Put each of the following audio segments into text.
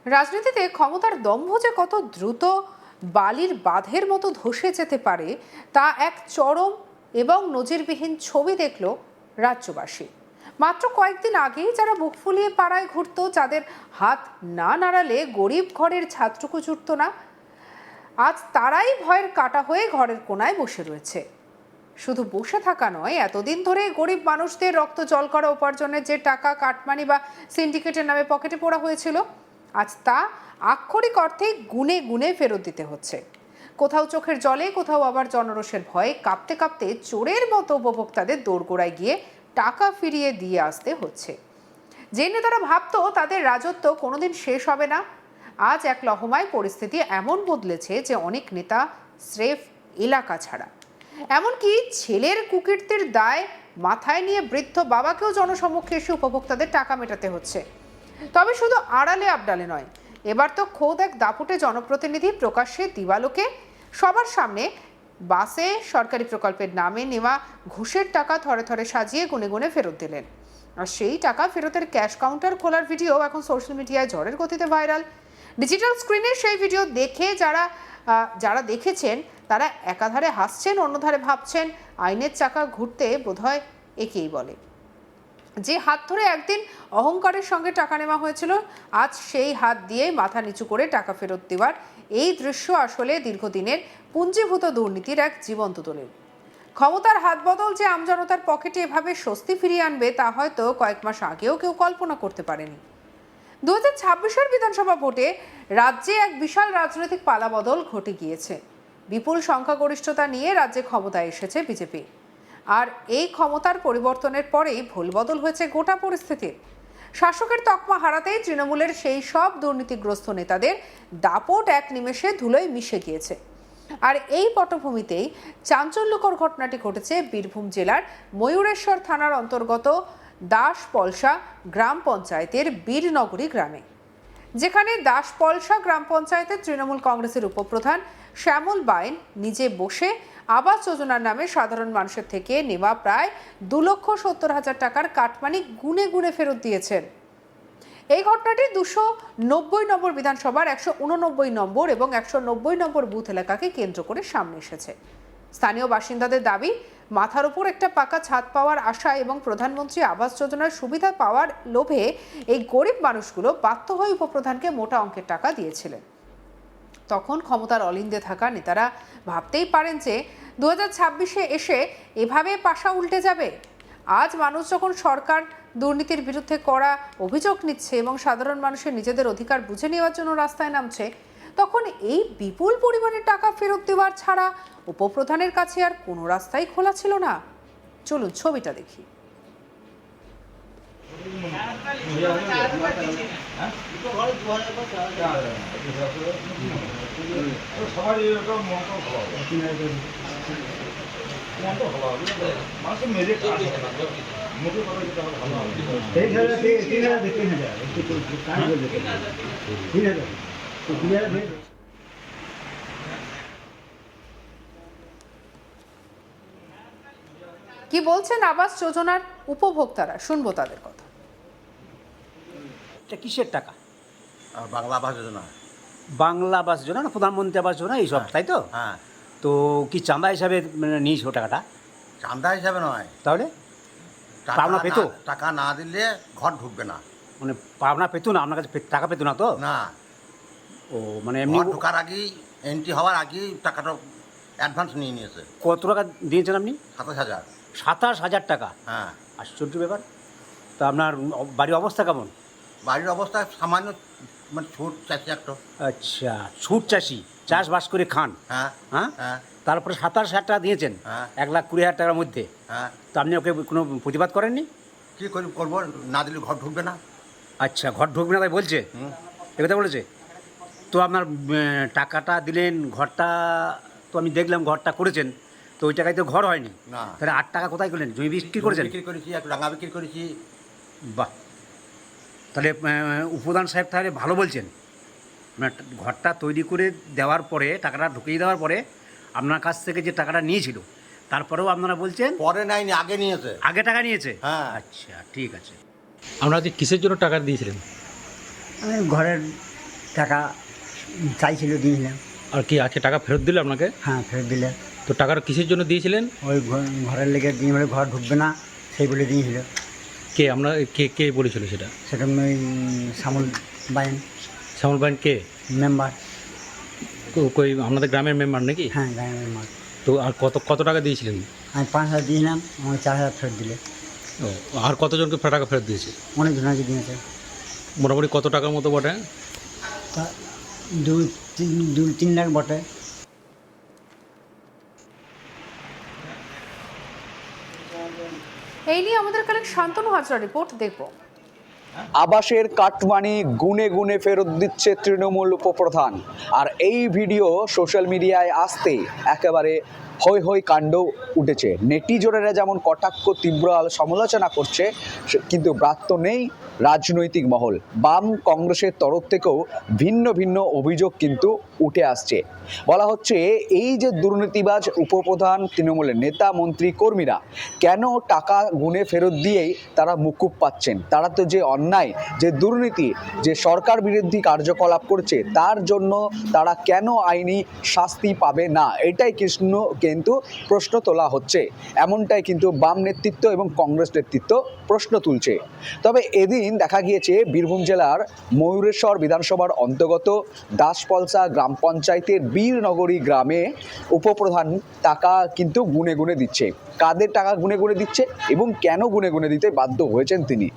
রাজনীতিতে ক্ষমতার দম্ভ যে কত দ্রুত বালির বাঁধের মতো ধসে যেতে পারে তা এক চরম এবং নজিরবিহীন ছবি দেখল রাজ্যবাসী। মাত্র কয়েকদিন আগেই যারা বুক ফুলিয়ে পাড়ায় ঘুরত, যাদের হাত না নাড়ালে গরিব ঘরের ছাত্রকু জুটত না, আজ তারাই ভয়ের কাঁটা হয়ে ঘরের কোনায় বসে রয়েছে। শুধু বসে থাকা নয়, এতদিন ধরে গরিব মানুষদের রক্ত জল করা উপার্জনের যে টাকা কাটমানি বা সিন্ডিকেটের নামে পকেটে পোড়া হয়েছিল, আজ তা আক্ষরিক অর্থে গুনে গুনে ফেরত দিতে হচ্ছে। কোথাও চোখের জলে, কোথাও আবার জনরোষের ভয়ে কাঁপতে কাঁপতে চোরের মতো উপভোক্তাদের দোরগোড়ায় গিয়ে টাকা ফিরিয়ে দিয়ে আসতে হচ্ছে। যে নেতারা ভাবতো তাদের রাজত্ব কোনোদিন শেষ হবে না, আজ এক লহমায় পরিস্থিতি এমন বদলেছে যে অনেক নেতা স্রেফ এলাকা ছাড়া, এমনকি ছেলের কুকীর্তির দায় মাথায় নিয়ে বৃদ্ধ বাবাকেও জনসমক্ষে এসে উপভোক্তাদের টাকা মেটাতে হচ্ছে। তবে শুধু আড়ালে আবডালে নয়, এবার তো খোদ এক দাপুটে জনপ্রতিনিধি প্রকাশ্যে দিবালোকে সবার সামনে বাসে সরকারি প্রকল্পের নামে নেওয়া ঘুষের টাকা থরে থরে সাজিয়ে গুনে গুনে ফেরত দিলেন। আর সেই টাকা ফেরতের ক্যাশ কাউন্টার খোলার ভিডিও এখন সোশ্যাল মিডিয়ায় ঝড়ের গতিতে ভাইরাল। ডিজিটাল স্ক্রিনে সেই ভিডিও দেখে যারা দেখেছেন তারা একাধারে হাসছেন, অন্যধারে ভাবছেন আইনের চাকা ঘুরতে বোধহয় একেই বলে। যে হাত ধরে একদিন অহংকারের সঙ্গে টাকা নেওয়া হয়েছিল, আজ সেই হাত দিয়ে মাথা নিচু করে টাকা ফেরত দেওয়ার এই দৃশ্য আসলে দীর্ঘদিনের পুঞ্জীভূত দুর্নীতির এক জীবন্ত দলিল। ক্ষমতার হাত বদল যে আমজনতার পকেটে এভাবে স্বস্তি ফিরিয়ে আনবে তা হয়তো কয়েক মাস আগেও কেউ কল্পনা করতে পারেনি। 2026-এর বিধানসভা ভোটে রাজ্যে এক বিশাল রাজনৈতিক পালাবদল ঘটে গিয়েছে। বিপুল সংখ্যাগরিষ্ঠতা নিয়ে রাজ্যে ক্ষমতায় এসেছে বিজেপি। আর এই ক্ষমতার পরিবর্তনের পরেই ভুলবদল হয়েছে গোটা পরিস্থিতির। শাসকের তকমা হারাতেই তৃণমূলের সেই সব দুর্নীতিগ্রস্ত নেতাদের দাপট এক নিমেষে ধুলোয় মিশে গিয়েছে। আর এই পটভূমিতেই চাঞ্চল্যকর ঘটনাটি ঘটেছে বীরভূম জেলার ময়ূরেশ্বর থানার অন্তর্গত দাসপলসা গ্রাম পঞ্চায়েতের বীরনগরী গ্রামে, যেখানে দাসপলসা গ্রাম পঞ্চায়েতের তৃণমূল কংগ্রেসের উপপ্রধান শ্যামল বাইন নিজে বসে আবাস যোজনার নামে সাধারণ মানুষের থেকে নেওয়া প্রায় 2,70,000 টাকার কাটমানি গুনে গুনে ফেরত দিয়েছেন। এই ঘটনাটি 290 নম্বর বিধানসভার 189 নম্বর এবং 190 নম্বর বুথ এলাকাকে কেন্দ্র করে সামনে এসেছে। স্থানীয় বাসিন্দাদের দাবি, মাথার উপর একটা পাকা ছাদ পাওয়ার আশায় এবং প্রধানমন্ত্রী আবাস যোজনার সুবিধা পাওয়ার লোভে এই গরিব মানুষগুলো বাধ্য হয়ে উপপ্রধানকে মোটা অঙ্কের টাকা দিয়েছিলেন। তখন ক্ষমতার অলিন্দে থাকা নেতারা ভাবতেই পারেন যে 2026-এ এসে এভাবে পাশা উল্টে যাবে। আজ মানুষ যখন সরকার দুর্নীতির বিরুদ্ধে কড়া অভিযোগ নিচ্ছে এবং সাধারণ মানুষের নিজেদের অধিকার বুঝে নেওয়ার জন্য রাস্তায় নামছে, তখন এই বিপুল পরিমাণে টাকা ফেরত দেওয়ার ছাড়া উপপ্রধানের কাছে আর কোনো রাস্তাই খোলা ছিল না। চলুন ছবিটা দেখি। কি বলছেন আবাস যোজনার উপভোক্তারা, শুনবো তাদের কথা। এটা কিসের টাকা? বাংলা আবাস যোজনা। বাংলা আবাস যোজনা না প্রধানমন্ত্রী আবাস যোজনা এইসব, তাই তো? হ্যাঁ। তো কি চাঁদা হিসাবে নিয়েছো টাকাটা? চাঁদা হিসাবে নয়, তাহলে পাওনা পেতো? টাকা না দিলে ঘর ঢুকবে না। মানে পাওনা পেতো না, আপনার কাছে টাকা পেতো না তো? না, ও মানে এমনি ঘর ঢোকার আগেই, এন্ট্রি হওয়ার আগেই টাকাটা অ্যাডভান্স নিয়ে নিয়েছে। কত টাকা দিয়েছেন আপনি? 27,000। 27,000 টাকা? হ্যাঁ। আশ্চর্য ব্যাপার। তো আপনার বাড়ির অবস্থা কেমন? বাড়ির অবস্থা সামান্য, মানে ছোট চাষি একটা। আচ্ছা, ছুট চাষি, চাষবাস করে খান? হ্যাঁ হ্যাঁ। হ্যাঁ। তারপরে 27,000 টাকা দিয়েছেন? হ্যাঁ। 1,20,000 টাকার মধ্যে। হ্যাঁ। তো আপনি ওকে কোনো প্রতিবাদ করেননি? কী করবো, না দিলে ঘর ঢুকবে না। আচ্ছা, ঘর ঢুকবে না তাই বলছে? এ কথা বলেছে। তো আপনার টাকাটা দিলেন, ঘরটা তো আমি দেখলাম ঘরটা করেছেন, তো ওই টাকায় তো ঘর হয়নি। না। তাহলে 8 টাকা কোথায় করলেন? জমি বিক্রি করেছেন? বিক্রি করেছি, একটু রাঙা বিক্রি করেছি। বাহ, তাহলে উপপ্রধান সাহেব তাহলে ভালো বলছেন। আপনার ঘরটা তৈরি করে দেওয়ার পরে, টাকাটা ঢুকিয়ে দেওয়ার পরে আপনার কাছ থেকে যে টাকাটা নিয়েছিল, তারপরেও আপনারা বলছেন পরে নেয়নি, আগে নিয়েছে। আগে টাকা নিয়েছে? হ্যাঁ। আচ্ছা, ঠিক আছে। আপনারা কিসের জন্য টাকা দিয়েছিলেন? ঘরের টাকা চাইছিল দিয়েছিলাম। আর কি আজকে টাকা ফেরত দিল আপনাকে? হ্যাঁ, ফেরত দিলে। তো টাকাটা কিসের জন্য দিয়েছিলেন? ওই ঘরের লেগে দিয়ে বলে ঘর ঢুকবে না, সেই বলে দিয়েছিল। কে আমরা কে বলেছিল সেটা? সেটা ওই শ্যামল বাইন শ্যামল বাইন কে? মেম্বার। কই আপনাদের গ্রামের মেম্বার নাকি? হ্যাঁ, গ্রামের মেম্বার। তো আর কত টাকা দিয়েছিলেন? আমি 5,000 দিয়েছিলাম, আমাকে 4,000 ফেরত দিলে। ও, আর কতজনকে টাকা ফেরত দিয়েছে? অনেক জনকে দিয়েছে। মোটামুটি কত টাকার মতো বটে? তা 2-3 লাখ বটে। এই নিয়ে আমাদের কালেক শান্তনু হাজরা রিপোর্ট দেখব। আবাসের কাটমানি গুনে গুনে ফেরত দিচ্ছে তৃণমূল উপপ্রধান। আর এই ভিডিও সোশ্যাল মিডিয়ায় আসতে একেবারে হৈ হৈ কাণ্ড উঠেছে। নেটিজনেরা যেমন কটাক্ষ তীব্র সমালোচনা করছে, কিন্তু ব্রাত্য নেই রাজনৈতিক মহল। বাম কংগ্রেসের তরফ থেকেও ভিন্ন ভিন্ন অভিযোগ কিন্তু উঠে আসছে। বলা হচ্ছে এই যে দুর্নীতিবাজ উপপ্রধান তৃণমূলের নেতা মন্ত্রী কর্মীরা কেন টাকা গুনে ফেরত দিয়েই তারা মুকুব পাচ্ছেন। তারা তো যে অন্যায়, যে দুর্নীতি, যে সরকার বিরোধী কার্যকলাপ করছে তার জন্য তারা কেন আইনি শাস্তি পাবে না, এটাই কিন্তু প্রশ্ন তোলা হচ্ছে। এমনটাই কিন্তু বাম নেতৃত্ব এবং কংগ্রেস নেতৃত্ব প্রশ্ন তুলছে। তবে এদিন দেখা গিয়েছে বীরভূম জেলার ময়ূরেশ্বর বিধানসভার অন্তর্গত দাসপলসা গ্রাম পঞ্চায়েতের বীরনগরী গ্রামে উপপ্রধান টাকা কিন্তু গুনে গুনে দিচ্ছে। কাদের টাকা গুনে গুনে দিচ্ছে এবং কেন গুনে গুনে দিতে বাধ্য হয়েছেন তিনি,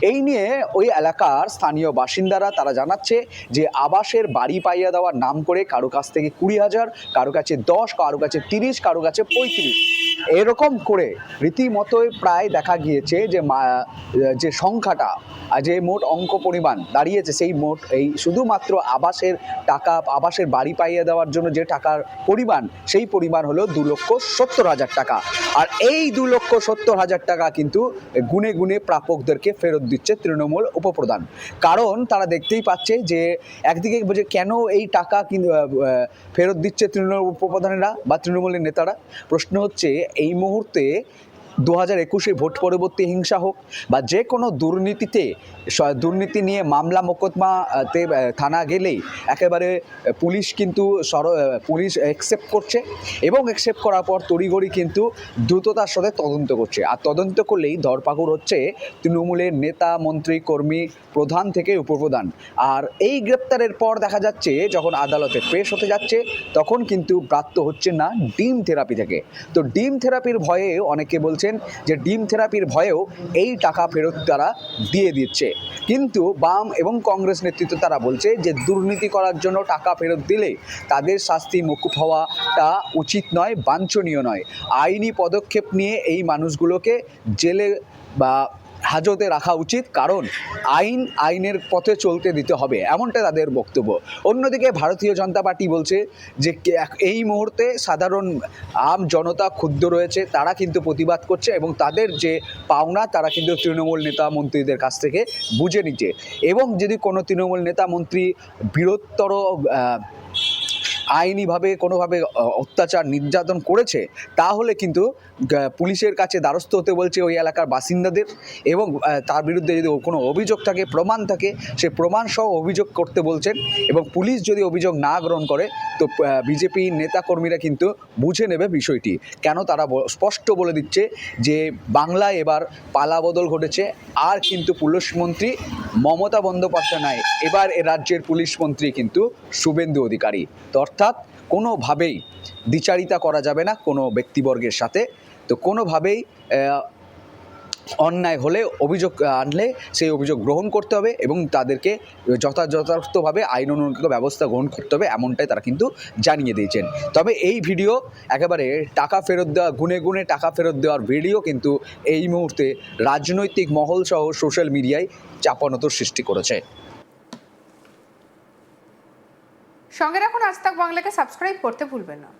এই নিয়ে ওই এলাকার স্থানীয় বাসিন্দারা তারা জানাচ্ছে যে আবাসের বাড়ি পাইয়ে দেওয়ার নাম করে কারো কাছ থেকে 20,000, কারো কাছে 10, কারো কাছে 30, কারো কাছে 35, এরকম করে রীতিমতোই প্রায় দেখা গিয়েছে যে সংখ্যাটা, যে মোট অঙ্ক পরিমাণ দাঁড়িয়েছে, সেই মোট এই শুধুমাত্র আবাসের বাড়ি পাইয়ে দেওয়ার জন্য যে টাকার পরিমাণ, সেই পরিমাণ হলো 2,70,000 টাকা। আর এই 2,70,000 টাকা কিন্তু গুনে গুনে প্রাপকদেরকে ফেরত দিচ্ছে তৃণমূল উপপ্রধান। কারণ তারা দেখতেই পাচ্ছে যে একদিকে যে কেন এই টাকা ফেরত দিচ্ছে তৃণমূল উপপ্রধানেরা বা তৃণমূলের নেতারা। প্রশ্ন হচ্ছে এই মুহূর্তে 2021 ভোট পরবর্তী হিংসা হোক বা যে কোনো দুর্নীতি নিয়ে মামলা মোকদ্দমাতে থানা গেলেই একেবারে পুলিশ কিন্তু পুলিশ অ্যাকসেপ্ট করছে এবং অ্যাকসেপ্ট করার পর তড়িঘড়ি কিন্তু দ্রুততার সাথে তদন্ত করছে। আর তদন্ত করলেই ধরপাকড় হচ্ছে তৃণমূলের নেতা মন্ত্রী কর্মী প্রধান থেকে উপপ্রধান। আর এই গ্রেপ্তারের পর দেখা যাচ্ছে যখন আদালতে পেশ হতে যাচ্ছে তখন কিন্তু প্রাপ্ত হচ্ছে না ডিম থেরাপি থেকে। তো ডিম থেরাপির ভয়ে অনেকে বলছেন যে ডিম থেরাপির ভয়েও এই টাকা ফেরত তারা দিয়ে দিচ্ছে। কিন্তু বাম এবং কংগ্রেস নেতৃত্ব তারা বলছে যে দুর্নীতি করার জন্য টাকা ফেরত দিলে তাদের শাস্তি মকুব হওয়াটা উচিত নয়, বাঞ্ছনীয় নয়। আইনি পদক্ষেপ নিয়ে এই মানুষগুলোকে জেলে বা হাজতে রাখা উচিত, কারণ আইনের পথে চলতে দিতে হবে, এমনটা তাদের বক্তব্য। অন্যদিকে ভারতীয় জনতা পার্টি বলছে যে এই মুহূর্তে সাধারণ আম জনতা ক্ষুব্ধ রয়েছে, তারা কিন্তু প্রতিবাদ করছে এবং তাদের যে পাওনা তারা কিন্তু তৃণমূল নেতা মন্ত্রীদের কাছ থেকে বুঝে নিচ্ছে। এবং যদি কোনো তৃণমূল নেতা মন্ত্রী বৃহত্তর আইনিভাবে কোনোভাবে অত্যাচার নির্যাতন করেছে তাহলে কিন্তু পুলিশের কাছে দ্বারস্থ হতে বলছে ওই এলাকার বাসিন্দাদের। এবং তার বিরুদ্ধে যদি কোনো অভিযোগ থাকে, প্রমাণ থাকে, সে প্রমাণ সহ অভিযোগ করতে বলছেন। এবং পুলিশ যদি অভিযোগ না গ্রহণ করে তো বিজেপি নেতাকর্মীরা কিন্তু বুঝে নেবে বিষয়টি। কেন তারা স্পষ্ট বলে দিচ্ছে যে বাংলায় এবার পালাবদল ঘটেছে, আর কিন্তু পুলিশ মন্ত্রী মমতা বন্দ্যোপাধ্যায় নয়, এবার এ রাজ্যের পুলিশ মন্ত্রী কিন্তু শুভেন্দু অধিকারী। অর্থাৎ কোনোভাবেই দ্বিচারিতা করা যাবে না কোনো ব্যক্তিবর্গের সাথে। তো কোনোভাবেই অন্যায় হলে অভিযোগ আনলে সেই অভিযোগ গ্রহণ করতে হবে এবং তাদেরকে যথাযথভাবে আইন অনুযায়ী ব্যবস্থা গ্রহণ করতে হবে, এমনটাই তারা কিন্তু জানিয়ে দিয়েছেন। তবে এই ভিডিও একেবারে টাকা ফেরত দেওয়া, গুনে গুনে টাকা ফেরত দেওয়ার ভিডিও কিন্তু এই মুহূর্তে রাজনৈতিক মহল সহ সোশ্যাল মিডিয়ায় চাপানোতর সৃষ্টি করেছে। সঙ্গে রাখুন আজ তাক বাংলাকে সাবস্ক্রাইব করতে ভুলবেন না।